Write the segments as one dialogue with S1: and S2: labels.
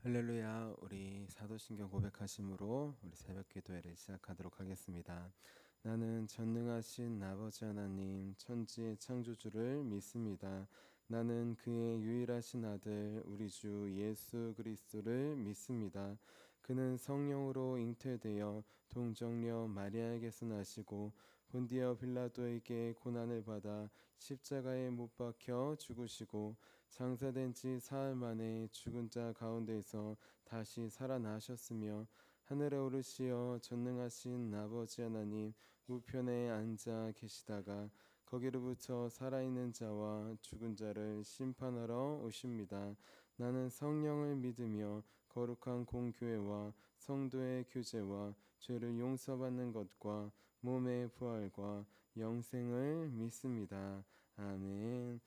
S1: 할렐루야. 우리 사도신경 고백하심으로 우리 새벽 기도회를 시작하도록 하겠습니다. 나는 전능하신 아버지 하나님 천지의 창조주를 믿습니다. 나는 그의 유일하신 아들 우리 주 예수 그리스도를 믿습니다. 그는 성령으로 잉태되어 동정녀 마리아에게서 나시고 본디어 빌라도에게 고난을 받아 십자가에 못 박혀 죽으시고 장사된 지 사흘 만에 죽은 자 가운데서 다시 살아나셨으며 하늘에 오르시어 전능하신 아버지 하나님 우편에 앉아 계시다가 거기로부터 살아있는 자와 죽은 자를 심판하러 오십니다. 나는 성령을 믿으며 거룩한 공교회와 성도의 교제와 죄를 용서받는 것과 몸의 부활과 영생을 믿습니다. 아멘.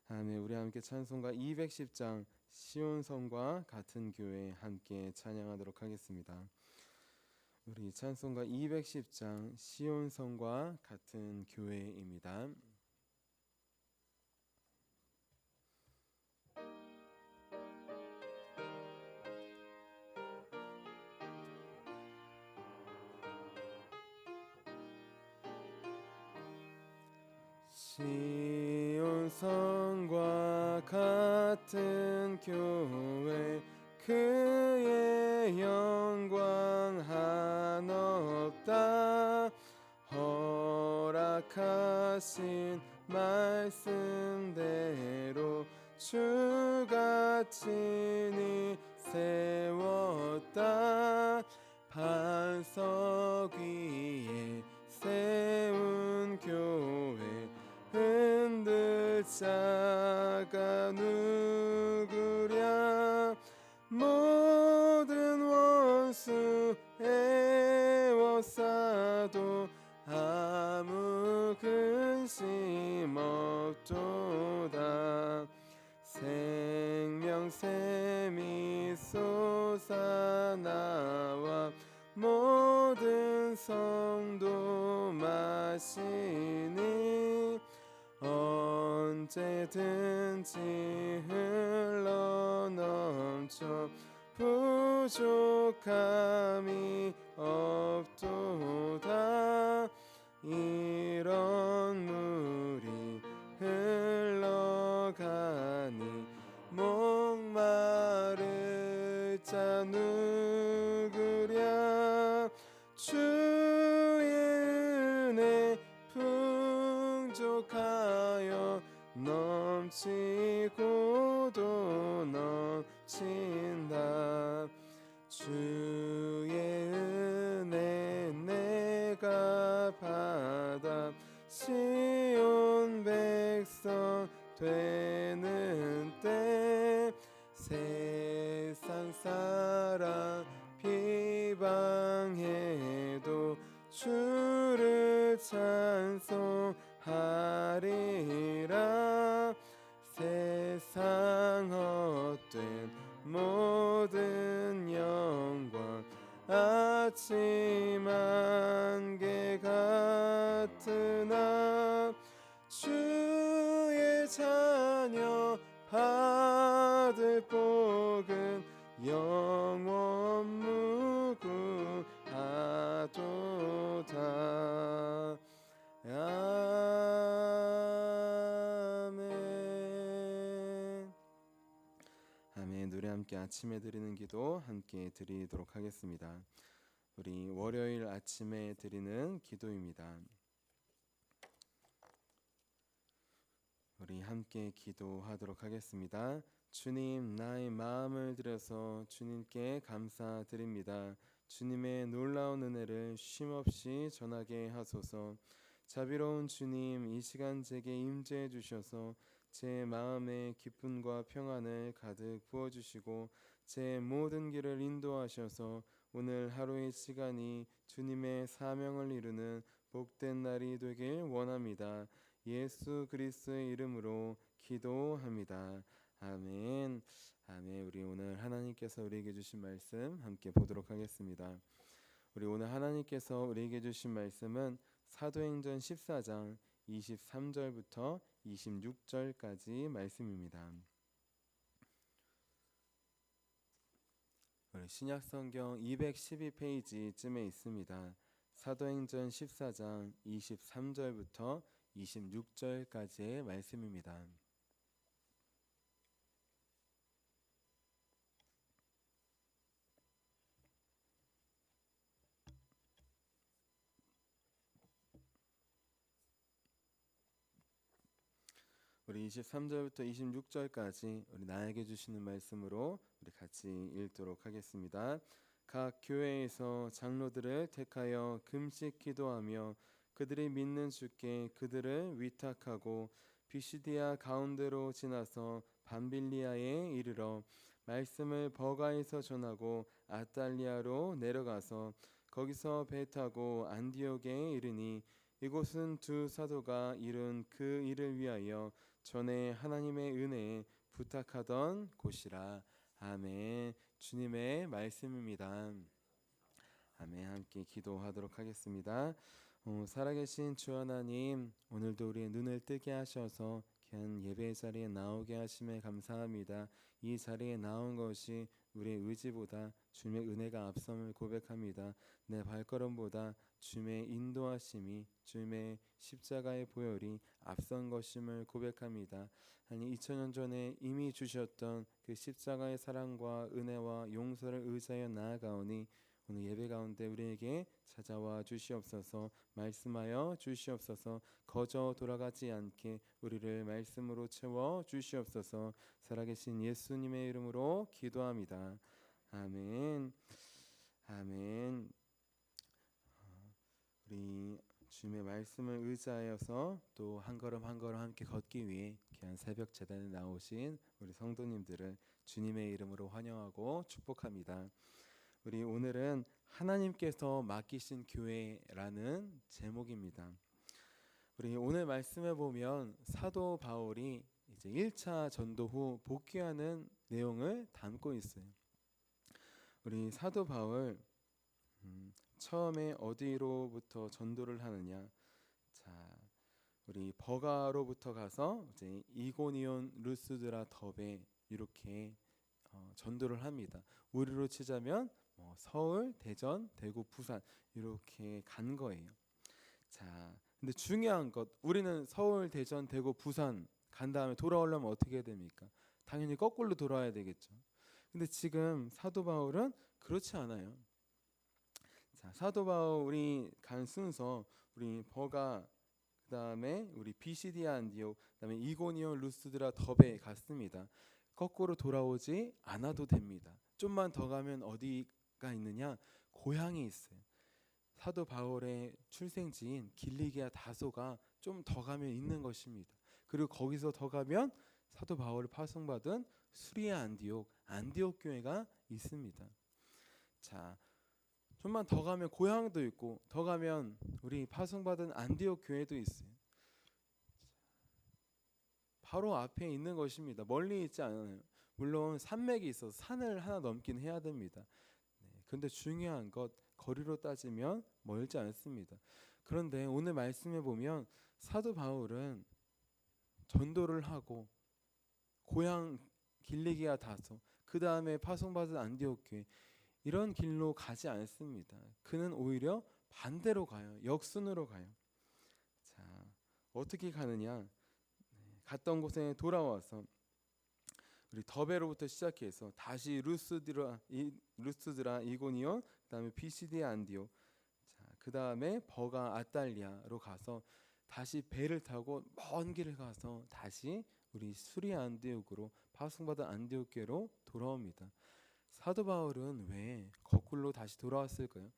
S1: 아멘. 우리 함께 찬송가 210장 시온성과 같은 교회 함께 찬양하도록 하겠습니다. 우리 찬송가 210장 시온성과 같은 교회입니다. 시온성과 같은 교회 그의 영광 한없다 허락하신 말씀대로 주가 친히 세웠다 반석 위에 세운 교회 흔들 자가 누구랴 모든 원수 애워싸도 아무 근심 없도다 생명샘이 솟아나와 모든 성도 마시니 언제든지 흘러넘쳐 부족함이 없도다 이런 물이 흘러가니 목마를 자 누구랴 주의 은혜 풍족하여 넘치고도 넘친다 주의 은혜 내가 받아 시온 백성 되는 때 세상 사람 비방해도 주를 찬송하리라 세상 헛된 모든 영광 아침 안개 같으나 주의 자녀 받을 복은 영원 무궁하도다 아멘. 아멘. 우리 함께 아침에 드리는 기도 함께 드리도록 하겠습니다. 우리 월요일 아침에 드리는 기도입니다. 우리 함께 기도하도록 하겠습니다. 주님, 나의 마음을 들여서 주님께 감사드립니다. 주님의 놀라운 은혜를 쉼없이 전하게 하소서. 자비로운 주님, 이 시간 제게 임재해 주셔서 제 마음에 기쁨과 평안을 가득 부어주시고 제 모든 길을 인도하셔서 오늘 하루의 시간이 주님의 사명을 이루는 복된 날이 되길 원합니다. 예수 그리스도의 이름으로 기도합니다. 아멘. 아멘. 우리 오늘 하나님께서 우리에게 주신 말씀 함께 보도록 하겠습니다. 우리 오늘 하나님께서 우리에게 주신 말씀은 사도행전 14장 23절부터 26절까지 말씀입니다. 신약성경 212페이지쯤에 있습니다. 사도행전 14장 23절부터 26절까지의 말씀입니다. 우리 23절부터 26절까지 우리 나에게 주시는 말씀으로 우리 같이 읽도록 하겠습니다. 각 교회에서 장로들을 택하여 금식 기도하며 그들이 믿는 주께 그들을 위탁하고 비시디아 가운데로 지나서 밤빌리아에 이르러 말씀을 버가에서 전하고 아탈리아로 내려가서 거기서 배 타고 안디옥에 이르니 이곳은 두 사도가 이룬 그 일을 위하여 전에 하나님의 은혜에 부탁하던 곳이라. 아멘. 주님의 말씀입니다. 아멘. 함께 기도하도록 하겠습니다. 살아계신 주 하나님, 오늘도 우리의 눈을 뜨게 하셔서 귀한 예배 자리에 나오게 하심에 감사합니다. 이 자리에 나온 것이 우리의 의지보다 주님의 은혜가 앞섬을 고백합니다. 내 발걸음보다 주님의 인도하심이, 주님의 십자가의 보혈이 앞선 것임을 고백합니다. 아니 2000년 전에 이미 주셨던 그 십자가의 사랑과 은혜와 용서를 의지하여 나아가오니 오늘 예배 가운데 우리에게 찾아와 주시옵소서. 말씀하여 주시옵소서. 거저 돌아가지 않게 우리를 말씀으로 채워 주시옵소서. 살아계신 예수님의 이름으로 기도합니다. 아멘. 아멘. 우리 주님의 말씀을 의지하여서 또 한 걸음 한 걸음 함께 걷기 위해 귀한 새벽 제단에 나오신 우리 성도님들을 주님의 이름으로 환영하고 축복합니다. 우리 오늘은 하나님께서 맡기신 교회라는 제목입니다. 우리 오늘 말씀에 보면 사도 바울이 이제 1차 전도 후 복귀하는 내용을 담고 있어요. 우리 사도 바울 처음에 어디로부터 전도를 하느냐? 자, 우리 버가로부터 가서 이제 이고니온, 루스드라, 더베 이렇게 전도를 합니다. 우리로 치자면 서울, 대전, 대구, 부산 이렇게 간 거예요. 자, 근데 중요한 것, 우리는 서울, 대전, 대구, 부산 간 다음에 돌아오려면 어떻게 해야 됩니까? 당연히 거꾸로 돌아와야 되겠죠. 근데 지금 사도 바울은 그렇지 않아요. 자, 사도 바울이 간 순서, 우리 버가, 그 다음에 우리 비시디아 안디옥, 그 다음에 이고니온, 루스드라, 더베에 갔습니다. 거꾸로 돌아오지 않아도 됩니다. 좀만 더 가면 어디가 있느냐? 고향이 있어요. 사도 바울의 출생지인 길리기아 다소가 좀 더 가면 있는 것입니다. 그리고 거기서 더 가면 사도 바울을 파송받은 수리아 안디옥 교회가 있습니다. 자, 좀만 더 가면 고향도 있고 더 가면 우리 파송받은 안디옥 교회도 있어요. 바로 앞에 있는 것입니다. 멀리 있지 않아요. 물론 산맥이 있어서 산을 하나 넘긴 해야 됩니다. 그런데 중요한 것, 거리로 따지면 멀지 않습니다. 그런데 오늘 말씀에 보면 사도 바울은 전도를 하고 고향 길리기아 다소, 그 다음에 파송받은 안디옥 교회, 이런 길로 가지 않습니다. 그는 오히려 반대로 가요. 역순으로 가요. 자, 어떻게 가느냐? 갔던 곳에 돌아와서 우리 더베로부터 시작해서 다시 루스드라, 이고니온, 그다음에 비시디아 안디옥, 자, 그다음에 버가 아탈리아로 가서 다시 배를 타고 먼 길을 가서 다시 우리 수리아 안디옥으로 파송받은 안디옥 교회로 돌아옵니다. 사도 바울은 왜 거꾸로 다시 돌아왔을까요?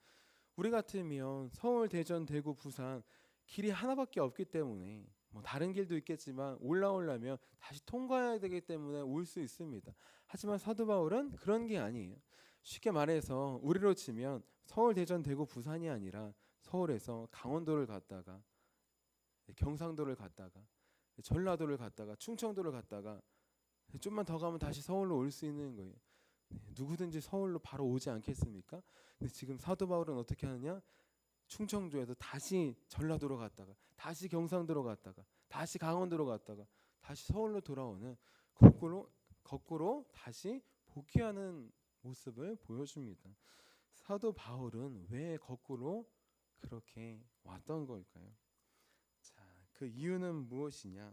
S1: 우리 같으면 서울, 대전, 대구, 부산 길이 하나밖에 없기 때문에 다른 길도 있겠지만 올라오려면 다시 통과해야 되기 때문에 올 수 있습니다. 하지만 사도 바울은 그런 게 아니에요. 쉽게 말해서 우리로 치면 서울, 대전, 대구, 부산이 아니라 서울에서 강원도를 갔다가 경상도를 갔다가 전라도를 갔다가 충청도를 갔다가 좀만 더 가면 다시 서울로 올 수 있는 거예요. 누구든지 서울로 바로 오지 않겠습니까? 근데 지금 사도 바울은 어떻게 하느냐? 충청도에서 다시 전라도로 갔다가 다시 경상도로 갔다가 다시 강원도로 갔다가 다시 서울로 돌아오는 거꾸로 다시 복귀하는 모습을 보여줍니다. 사도 바울은 왜 거꾸로 그렇게 왔던 걸까요? 자, 그 이유는 무엇이냐?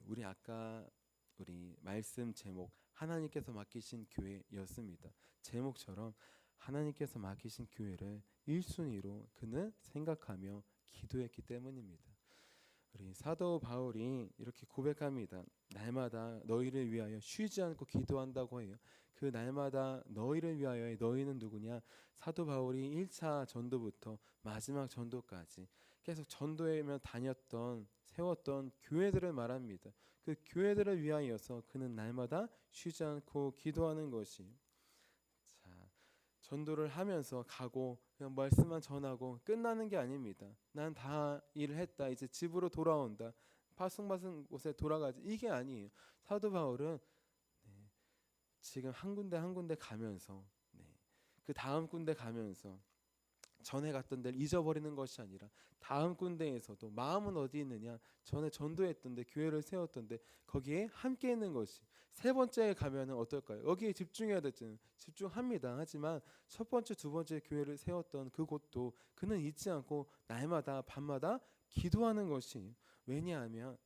S1: 우리 말씀 제목 하나님께서 맡기신 교회였습니다. 제목처럼 하나님께서 맡기신 교회를 1순위로 그는 생각하며 기도했기 때문입니다. 우리 사도 바울이 이렇게 고백합니다. 날마다 너희를 위하여 쉬지 않고 기도한다고 해요. 그 날마다 너희를 위하여의 너희는 누구냐? 사도 바울이 1차 전도부터 마지막 전도까지 계속 전도에만 다녔던 세웠던 교회들을 말합니다. 그 교회들을 위하여서 그는 날마다 쉬지 않고 기도하는 것이, 자, 전도를 하면서 가고 그냥 말씀만 전하고 끝나는 게 아닙니다. 난 다 일을 했다. 이제 집으로 돌아온다. 파송받은 곳에 돌아가지. 이게 아니에요. 사도 바울은 지금 한 군데 한 군데 가면서 그 다음 군데 가면서 전에 갔던 데를 잊어버리는 것이 아니라 다음 군데에서도 마음은 어디 있느냐? 전에 전도했던 데 교회를 세웠던 데 거기에 함께 있는 것이, 세 번째에 가면은 어떨까요? 여기에 집중해야 되잖아요. 집중합니다. 하지만 첫 번째, 두 번째 교회를 세웠던 그곳도 그는 잊지 않고 날마다 밤마다 기도하는 것이, 왜냐하면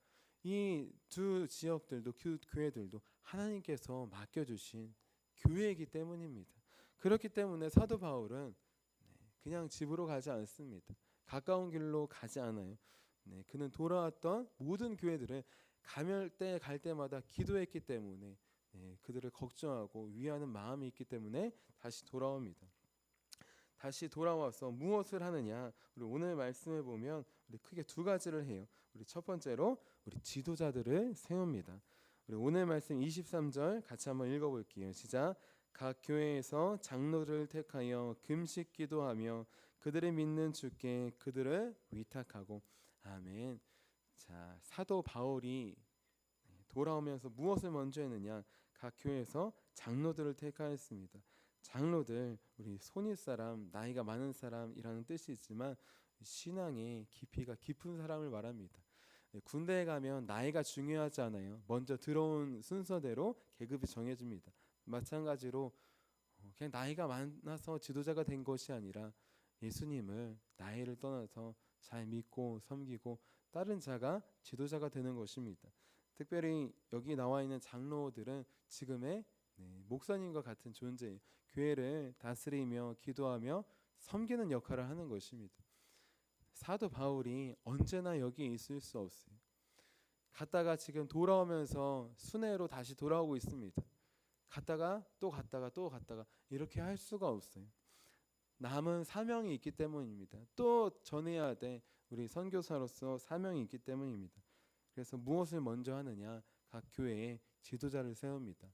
S1: 이 두 지역들도 교회들도 하나님께서 맡겨주신 교회이기 때문입니다. 그렇기 때문에 사도 바울은 그냥 집으로 가지 않습니다. 가까운 길로 가지 않아요. 그는 돌아왔던 모든 교회들을 갈 때마다 기도했기 때문에 그들을 걱정하고 위하는 마음이 있기 때문에 다시 돌아옵니다. 다시 돌아와서 무엇을 하느냐? 우리 오늘 말씀을 보면 우리 크게 두 가지를 해요. 우리 첫 번째로 우리 지도자들을 세웁니다. 우리 오늘 말씀 23절 같이 한번 읽어볼게요. 시작. 각 교회에서 장로들을 택하여 금식 기도하며 그들을 믿는 주께 그들을 위탁하고. 아멘. 자, 사도 바울이 돌아오면서 무엇을 먼저 했느냐? 각 교회에서 장로들을 택하였습니다. 장로들, 우리 손윗 사람, 나이가 많은 사람이라는 뜻이 있지만 신앙의 깊이가 깊은 사람을 말합니다. 군대에 가면 나이가 중요하지 않아요. 먼저 들어온 순서대로 계급이 정해집니다. 마찬가지로 그냥 나이가 많아서 지도자가 된 것이 아니라 예수님을 나이를 떠나서 잘 믿고 섬기고 다른 자가 지도자가 되는 것입니다. 특별히 여기 나와 있는 장로들은 지금의 목사님과 같은 존재예요. 교회를 다스리며 기도하며 섬기는 역할을 하는 것입니다. 사도 바울이 언제나 여기에 있을 수 없어요. 갔다가 지금 돌아오면서 순회로 다시 돌아오고 있습니다. 갔다가 또 갔다가 또 갔다가 이렇게 할 수가 없어요. 남은 사명이 있기 때문입니다. 또 전해야 돼. 우리 선교사로서 사명이 있기 때문입니다. 그래서 무엇을 먼저 하느냐? 각 교회에 지도자를 세웁니다.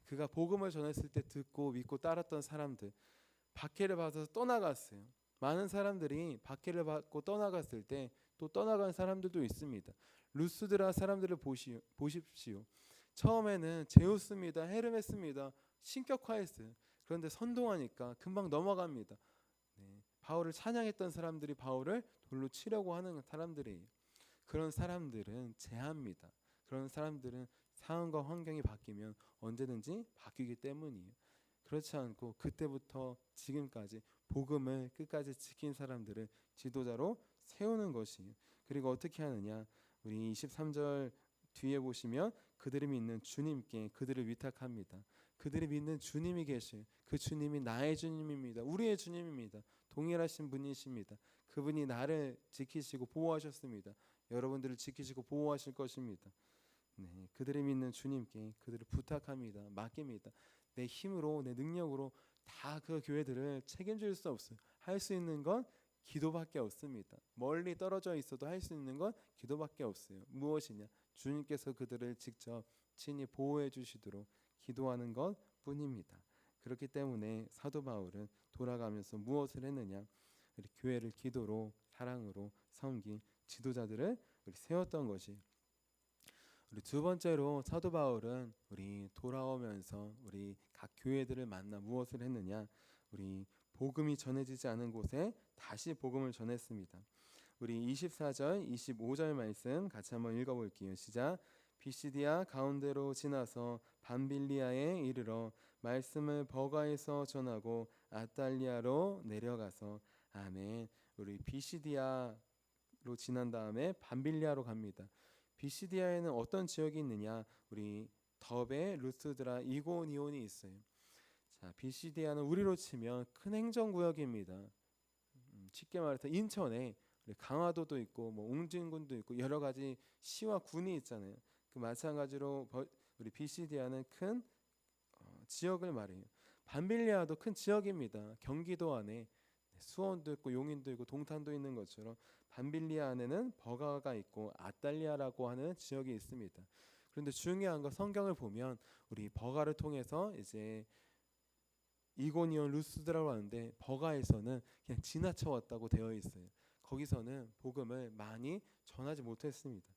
S1: 그가 복음을 전했을 때 듣고 믿고 따랐던 사람들, 박해를 받아서 떠나갔어요. 많은 사람들이 박해를 받고 떠나갔을 때 또 떠나간 사람들도 있습니다. 루스드라 사람들을 보십시오. 처음에는 제우스입니다, 헤르메스입니다, 신격화했어요. 그런데 선동하니까 금방 넘어갑니다. 바울을 찬양했던 사람들이 바울을 돌로 치려고 하는 사람들이에요. 그런 사람들은 제한입니다. 그런 사람들은 상황과 환경이 바뀌면 언제든지 바뀌기 때문이에요. 그렇지 않고 그때부터 지금까지 복음을 끝까지 지킨 사람들을 지도자로 세우는 것이에요. 그리고 어떻게 하느냐? 우리 23절 뒤에 보시면 그들이 믿는 주님께 그들을 위탁합니다. 그들이 믿는 주님이 계셔요. 그 주님이 나의 주님입니다. 우리의 주님입니다. 동일하신 분이십니다. 그분이 나를 지키시고 보호하셨습니다. 여러분들을 지키시고 보호하실 것입니다. 그들이 믿는 주님께 그들을 부탁합니다. 맡깁니다. 내 힘으로 내 능력으로 다 그 교회들을 책임질 수 없어요. 할 수 있는 건 기도밖에 없습니다. 멀리 떨어져 있어도 할 수 있는 건 기도밖에 없어요. 무엇이냐? 주님께서 그들을 직접 친히 보호해 주시도록 기도하는 것 뿐입니다. 그렇기 때문에 사도 바울은 돌아가면서 무엇을 했느냐? 우리 교회를 기도로 사랑으로 섬긴 지도자들을 우리 세웠던 것이. 우리 두 번째로 사도 바울은 우리 돌아오면서 우리 각 교회들을 만나 무엇을 했느냐? 우리 복음이 전해지지 않은 곳에 다시 복음을 전했습니다. 우리 24절, 25절 말씀 같이 한번 읽어볼게요. 시작. 비시디아 가운데로 지나서 밤빌리아에 이르러 말씀을 버가에서 전하고 아달리아로 내려가서 아멘. 우리 비시디아로 지난 다음에 밤빌리아로 갑니다. 비시디아에는 어떤 지역이 있느냐? 우리 더베, 루스드라, 이고니온이 있어요. 자, 비시디아는 우리로 치면 큰 행정구역입니다. 쉽게 말해서 인천에 강화도도 있고 뭐 웅진군도 있고 여러 가지 시와 군이 있잖아요. 그 마찬가지로 우리 비시디아는 큰 지역을 말해요. 밤빌리아도 큰 지역입니다. 경기도 안에 수원도 있고 용인도 있고 동탄도 있는 것처럼 밤빌리아 안에는 버가가 있고 아달리아라고 하는 지역이 있습니다. 그런데 중요한 건 성경을 보면 우리 버가를 통해서 이제 이고니온 루스드라고 하는데 버가에서는 그냥 지나쳐 왔다고 되어 있어요. 거기서는 복음을 많이 전하지 못했습니다.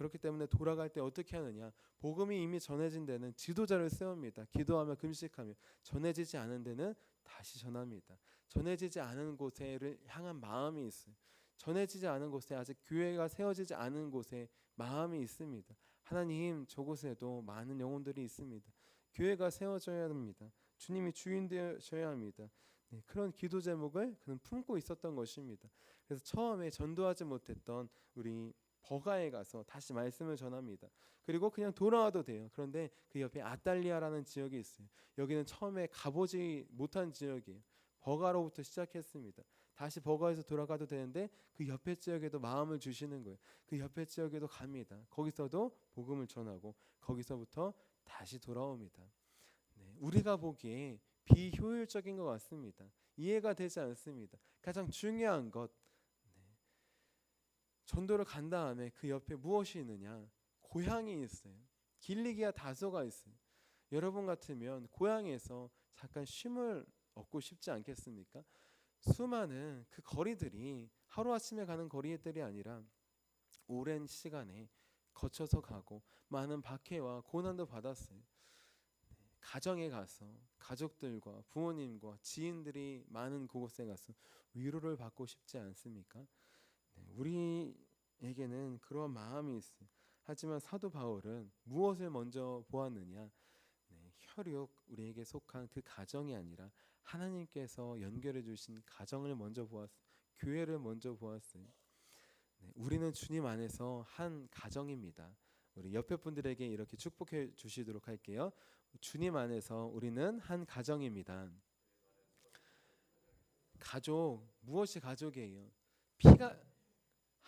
S1: 그렇기 때문에 돌아갈 때 어떻게 하느냐? 복음이 이미 전해진 데는 지도자를 세웁니다. 기도하며 금식하며. 전해지지 않은 데는 다시 전합니다. 전해지지 않은 곳에를 향한 마음이 있어요. 전해지지 않은 곳에 아직 교회가 세워지지 않은 곳에 마음이 있습니다. 하나님, 저곳에도 많은 영혼들이 있습니다. 교회가 세워져야 합니다. 주님이 주인 되셔야 합니다. 네, 그런 기도 제목을 그는 품고 있었던 것입니다. 그래서 처음에 전도하지 못했던 우리 버가에 가서 다시 말씀을 전합니다. 그리고 그냥 돌아와도 돼요. 그런데 그 옆에 아달리아라는 지역이 있어요. 여기는 처음에 가보지 못한 지역이에요. 버가로부터 시작했습니다. 다시 버가에서 돌아가도 되는데 그 옆에 지역에도 마음을 주시는 거예요. 그 옆에 지역에도 갑니다. 거기서도 복음을 전하고 거기서부터 다시 돌아옵니다. 네, 우리가 보기에 비효율적인 것 같습니다. 이해가 되지 않습니다. 가장 중요한 것, 전도를 간 다음에 그 옆에 무엇이 있느냐? 고향이 있어요. 길리기아 다소가 있어요. 여러분 같으면 고향에서 잠깐 쉼을 얻고 싶지 않겠습니까? 수많은 그 거리들이 하루아침에 가는 거리들이 아니라 오랜 시간에 거쳐서 가고 많은 박해와 고난도 받았어요. 가정에 가서 가족들과 부모님과 지인들이 많은 그곳에 가서 위로를 받고 싶지 않습니까? 우리에게는 그런 마음이 있어요. 하지만 사도 바울은 무엇을 먼저 보았느냐? 혈육 우리에게 속한 그 가정이 아니라 하나님께서 연결해 주신 가정을 먼저 보았어요. 교회를 먼저 보았어요. 우리는 주님 안에서 한 가정입니다. 우리 옆에 분들에게 이렇게 축복해 주시도록 할게요. 주님 안에서 우리는 한 가정입니다. 가족, 무엇이 가족이에요? 피가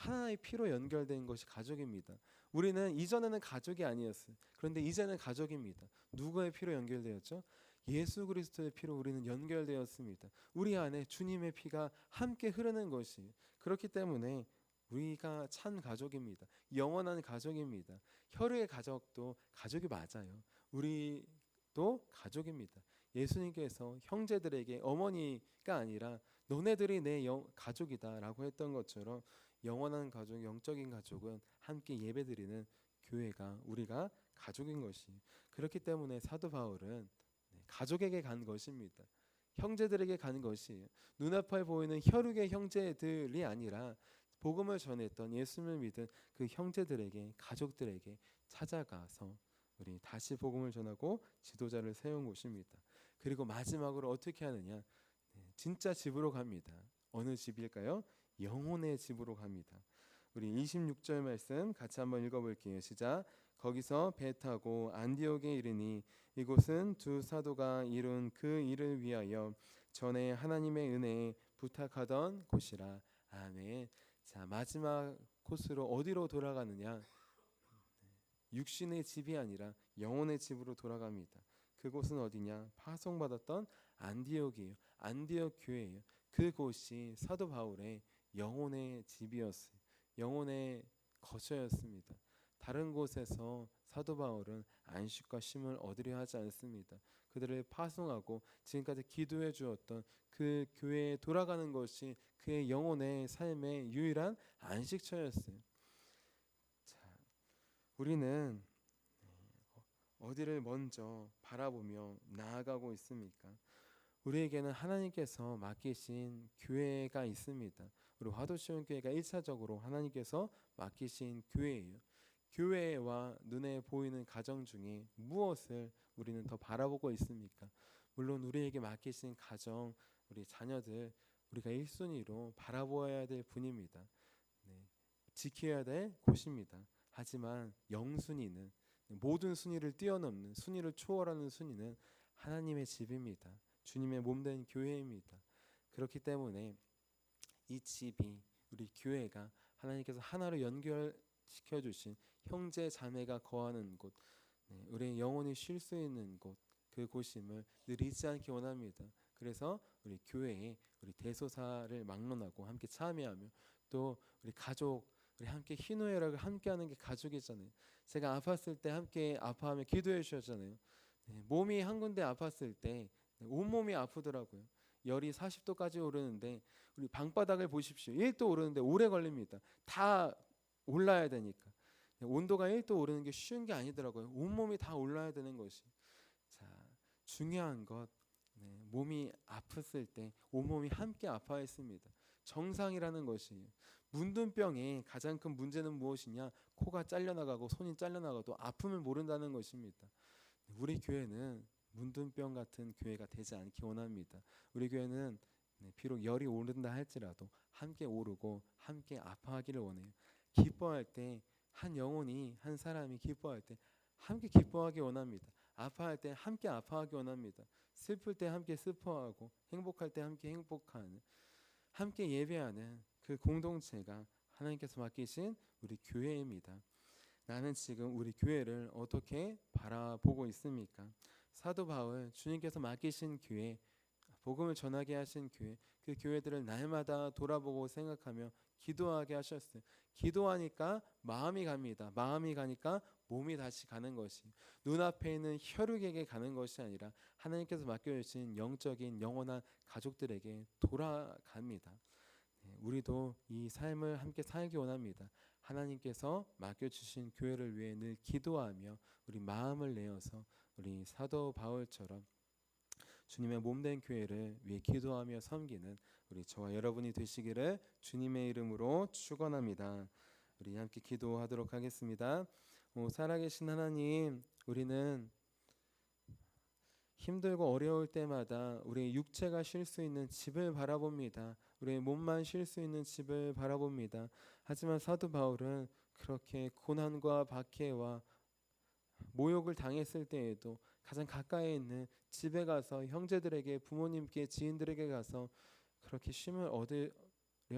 S1: 하나의 피로 연결된 것이 가족입니다. 우리는 이전에는 가족이 아니었어요. 그런데 이제는 가족입니다. 누구의 피로 연결되었죠? 예수 그리스도의 피로 우리는 연결되었습니다. 우리 안에 주님의 피가 함께 흐르는 것이에요. 그렇기 때문에 우리가 참 가족입니다. 영원한 가족입니다. 혈육의 가족도 가족이 맞아요. 우리도 가족입니다. 예수님께서 형제들에게 어머니가 아니라 너네들이 내 가족이다 라고 했던 것처럼 영원한 가족, 영적인 가족은 함께 예배드리는 교회가 우리가 가족인 것이. 그렇기 때문에 사도 바울은 가족에게 간 것입니다. 형제들에게 간 것이에요. 눈앞에 보이는 혈육의 형제들이 아니라 복음을 전했던 예수님을 믿은 그 형제들에게, 가족들에게 찾아가서 우리 다시 복음을 전하고 지도자를 세운 곳입니다. 그리고 마지막으로 어떻게 하느냐? 진짜 집으로 갑니다. 어느 집일까요? 영혼의 집으로 갑니다. 우리 26절 말씀 같이 한번 읽어볼게요. 시작. 거기서 배 타고 안디옥에 이르니 이곳은 두 사도가 이룬 그 일을 위하여 전에 하나님의 은혜에 부탁하던 곳이라. 아멘. 자, 마지막 코스로 어디로 돌아가느냐? 육신의 집이 아니라 영혼의 집으로 돌아갑니다. 그곳은 어디냐? 파송받았던 안디옥이에요. 안디옥 교회예요. 그곳이 사도 바울의 영혼의 집이었어요. 영혼의 거처였습니다. 다른 곳에서 사도 바울은 안식과 쉼을 얻으려 하지 않습니다. 그들을 파송하고 지금까지 기도해 주었던 그 교회에 돌아가는 것이 그의 영혼의 삶의 유일한 안식처였어요. 자, 우리는 어디를 먼저 바라보며 나아가고 있습니까? 우리에게는 하나님께서 맡기신 교회가 있습니다. 우리 화도시온교회가 1차적으로 하나님께서 맡기신 교회예요. 교회와 눈에 보이는 가정 중에 무엇을 우리는 더 바라보고 있습니까? 물론 우리에게 맡기신 가정, 우리 자녀들 우리가 1순위로 바라보아야 될 분입니다. 네, 지켜야 될 곳입니다. 하지만 영순위는, 모든 순위를 뛰어넘는, 순위를 초월하는 순위는 하나님의 집입니다. 주님의 몸된 교회입니다. 그렇기 때문에 이 집이, 우리 교회가 하나님께서 하나로 연결시켜 주신 형제 자매가 거하는 곳, 우리의 영혼이 쉴 수 있는 곳, 그곳임을 늘 잊지 않기 원합니다. 그래서 우리 교회에 우리 대소사를 막론하고 함께 참여하며, 또 우리 가족, 우리 함께 희노애락을 함께하는 게 가족이잖아요. 제가 아팠을 때 함께 아파하며 기도해 주셨잖아요. 몸이 한 군데 아팠을 때 온몸이 아프더라고요. 열이 40도까지 오르는데 우리 방바닥을 보십시오. 1도 오르는데 오래 걸립니다. 다 올라야 되니까. 온도가 1도 오르는 게 쉬운 게 아니더라고요. 온몸이 다 올라야 되는 것이. 자, 중요한 것, 몸이 아팠을 때 온몸이 함께 아파했습니다. 정상이라는 것이. 문둥병의 가장 큰 문제는 무엇이냐? 코가 잘려나가고 손이 잘려나가도 아픔을 모른다는 것입니다. 우리 교회는 문둥병 같은 교회가 되지 않기 원합니다. 우리 교회는 비록 열이 오른다 할지라도 함께 오르고 함께 아파하기를 원해요. 기뻐할 때 한 영혼이, 한 사람이 기뻐할 때 함께 기뻐하기 원합니다. 아파할 때 함께 아파하기 원합니다. 슬플 때 함께 슬퍼하고 행복할 때 함께 행복하는, 함께 예배하는 그 공동체가 하나님께서 맡기신 우리 교회입니다. 나는 지금 우리 교회를 어떻게 바라보고 있습니까? 사도 바울, 주님께서 맡기신 교회, 복음을 전하게 하신 교회, 그 교회들을 날마다 돌아보고 생각하며 기도하게 하셨어요. 기도하니까 마음이 갑니다. 마음이 가니까 몸이 다시 가는 것이, 눈앞에 있는 혈육에게 가는 것이 아니라 하나님께서 맡겨주신 영적인 영원한 가족들에게 돌아갑니다. 우리도 이 삶을 함께 살기 원합니다. 하나님께서 맡겨주신 교회를 위해 늘 기도하며 우리 마음을 내어서 우리 사도 바울처럼 주님의 몸된 교회를 위해 기도하며 섬기는 우리 저와 여러분이 되시기를 주님의 이름으로 축원합니다. 우리 함께 기도하도록 하겠습니다. 살아계신 하나님, 우리는 힘들고 어려울 때마다 우리의 육체가 쉴 수 있는 집을 바라봅니다. 우리의 몸만 쉴 수 있는 집을 바라봅니다. 하지만 사도 바울은 그렇게 고난과 박해와 모욕을 당했을 때에도 가장 가까이 있는 집에 가서 형제들에게, 부모님께, 지인들에게 가서 그렇게 쉼을 얻으려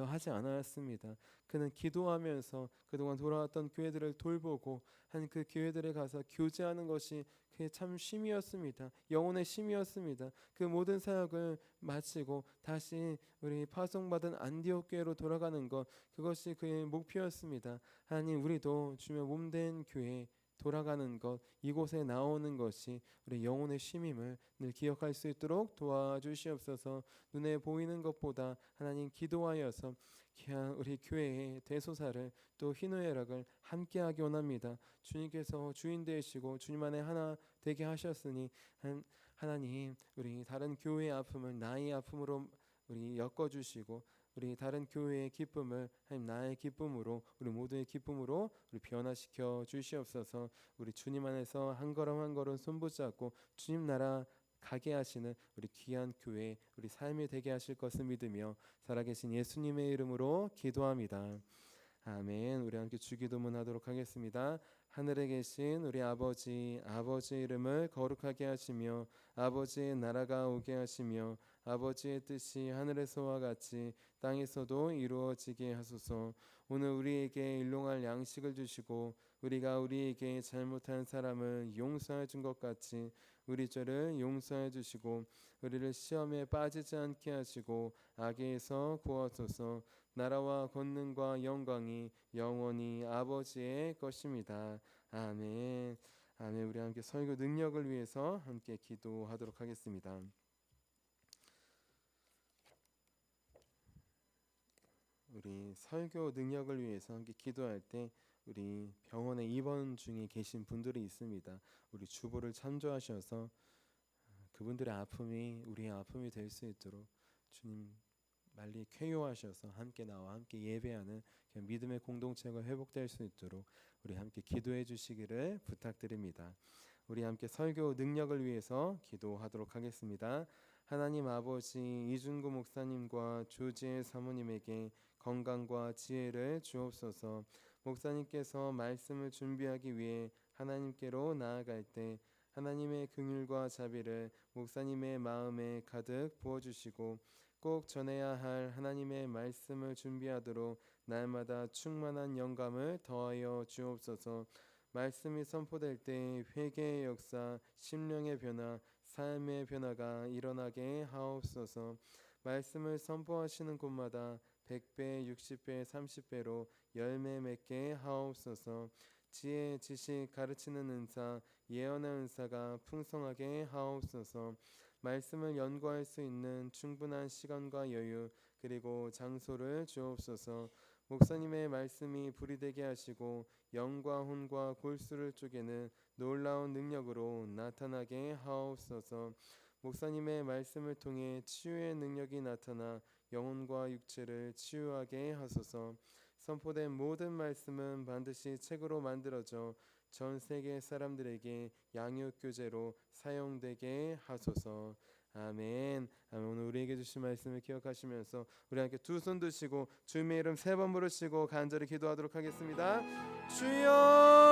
S1: 하지 않았습니다. 그는 기도하면서 그동안 돌아왔던 교회들을 돌보고 한 그 교회들에 가서 교제하는 것이 그게 참 쉼이었습니다. 영혼의 쉼이었습니다. 그 모든 사역을 마치고 다시 우리 파송받은 안디옥 교회로 돌아가는 것, 그것이 그의 목표였습니다. 하나님, 우리도 주의 몸된 교회 돌아가는 것, 이곳에 나오는 것이 우리 영혼의 쉼임을 늘 기억할 수 있도록 도와주시옵소서. 눈에 보이는 것보다 하나님 기도하여서 우리 교회의 대소사를, 또 희노애락을 함께하기 원합니다. 주님께서 주인 되시고 주님 안에 하나 되게 하셨으니 하나님, 우리 다른 교회의 아픔을 나의 아픔으로 우리 엮어주시고, 우리 다른 교회의 기쁨을 하나님 나의 기쁨으로, 우리 모두의 기쁨으로 우리 변화시켜 주시옵소서. 우리 주님 안에서 한 걸음 한 걸음 손붙잡고 주님 나라 가게 하시는 우리 귀한 교회, 우리 삶이 되게 하실 것을 믿으며 살아계신 예수님의 이름으로 기도합니다. 아멘. 우리 함께 주기도문 하도록 하겠습니다. 하늘에 계신 우리 아버지, 아버지의 이름을 거룩하게 하시며 아버지의 나라가 오게 하시며 아버지의 뜻이 하늘에서와 같이 땅에서도 이루어지게 하소서. 오늘 우리에게 일용할 양식을 주시고 우리가 우리에게 잘못한 사람을 용서해 준 것 같이 우리 죄를 용서해 주시고 우리를 시험에 빠지지 않게 하시고 악에서 구하소서. 나라와 권능과 영광이 영원히 아버지의 것입니다. 아멘. 아멘. 우리 함께 설교 능력을 위해서 함께 기도하도록 하겠습니다. 우리 설교 능력을 위해서 함께 기도할 때 우리 병원에 입원 중에 계신 분들이 있습니다. 우리 주보를 참조하셔서 그분들의 아픔이 우리의 아픔이 될 수 있도록 주님 말리 쾌유하셔서 함께 나와 함께 예배하는 믿음의 공동체가 회복될 수 있도록 우리 함께 기도해 주시기를 부탁드립니다. 우리 함께 설교 능력을 위해서 기도하도록 하겠습니다. 하나님 아버지, 이준구 목사님과 조지혜 사모님에게 건강과 지혜를 주옵소서. 목사님께서 말씀을 준비하기 위해 하나님께로 나아갈 때 하나님의 긍휼과 자비를 목사님의 마음에 가득 부어주시고 꼭 전해야 할 하나님의 말씀을 준비하도록 날마다 충만한 영감을 더하여 주옵소서. 말씀이 선포될 때 회개의 역사, 심령의 변화, 삶의 변화가 일어나게 하옵소서. 말씀을 선포하시는 곳마다 100배, 60배, 30배로 열매 맺게 하옵소서. 지혜, 지식, 가르치는 은사, 예언의 은사가 풍성하게 하옵소서. 말씀을 연구할 수 있는 충분한 시간과 여유 그리고 장소를 주옵소서. 목사님의 말씀이 불이 되게 하시고 영과 혼과 골수를 쪼개는 놀라운 능력으로 나타나게 하옵소서. 목사님의 말씀을 통해 치유의 능력이 나타나 영혼과 육체를 치유하게 하소서. 선포된 모든 말씀은 반드시 책으로 만들어져 전 세계 사람들에게 양육 교재로 사용되게 하소서. 아멘. 아멘. 오늘 우리에게 주신 말씀을 기억하시면서 우리 함께 두 손 드시고 주님의 이름 3번 부르시고 간절히 기도하도록 하겠습니다. 주여